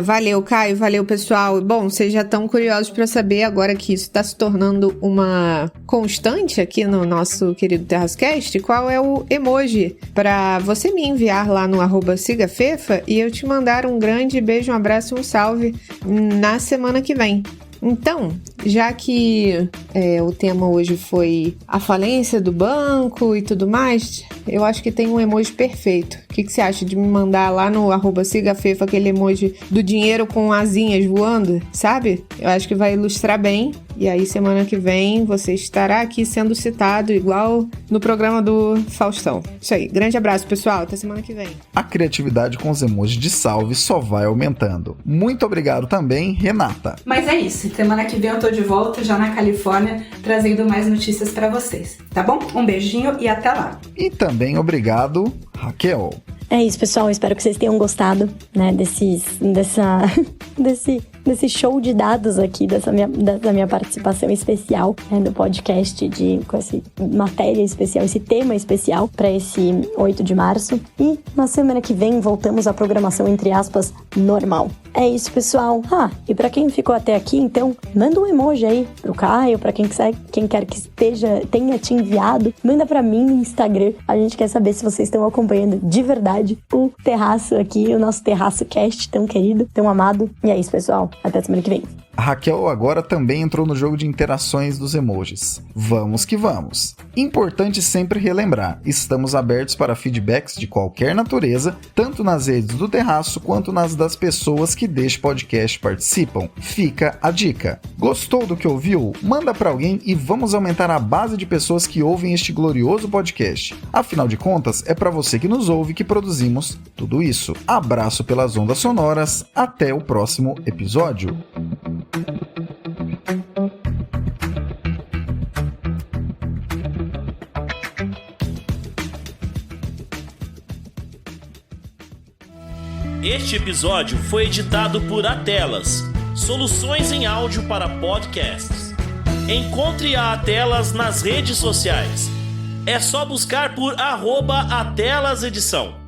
Valeu, Caio, valeu, pessoal. Bom, vocês já estão curiosos para saber agora que isso está se tornando uma constante aqui no nosso querido TerraçoCast, qual é o emoji para você me enviar lá no @sigafefa e eu te mandar um grande beijo, um abraço e um salve na semana que vem. Então, já que o tema hoje foi a falência do banco e tudo mais, eu acho que tem um emoji perfeito. O que você acha de me mandar lá no @sigafefa aquele emoji do dinheiro com asinhas voando, sabe? Eu acho que vai ilustrar bem. E aí, semana que vem, você estará aqui sendo citado igual no programa do Faustão. Isso aí. Grande abraço, pessoal. Até semana que vem. A criatividade com os emojis de salve só vai aumentando. Muito obrigado também, Renata. Mas é isso. Semana que vem eu tô de volta já na Califórnia, trazendo mais notícias pra vocês. Tá bom? Um beijinho e até lá. E também obrigado, Raquel. É isso, pessoal. Espero que vocês tenham gostado, né, desse show de dados aqui, dessa minha participação especial, né, no podcast com essa matéria especial, esse tema especial para esse 8 de março. E na semana que vem voltamos à programação, entre aspas, normal. É isso, pessoal. E para quem ficou até aqui, então, manda um emoji aí pro Caio, para quem quer que tenha te enviado, manda para mim no Instagram. A gente quer saber se vocês estão acompanhando de verdade o Terraço aqui, o nosso TerraçoCast tão querido, tão amado. E é isso, pessoal. Até semana que vem. A Raquel agora também entrou no jogo de interações dos emojis. Vamos que vamos! Importante sempre relembrar, estamos abertos para feedbacks de qualquer natureza, tanto nas redes do Terraço quanto nas das pessoas que deste podcast participam. Fica a dica. Gostou do que ouviu? Manda para alguém e vamos aumentar a base de pessoas que ouvem este glorioso podcast. Afinal de contas, é para você que nos ouve que produzimos tudo isso. Abraço pelas ondas sonoras, até o próximo episódio. Este episódio foi editado por Atelas, soluções em áudio para podcasts. Encontre a Atelas nas redes sociais. É só buscar por @AtelasEdição.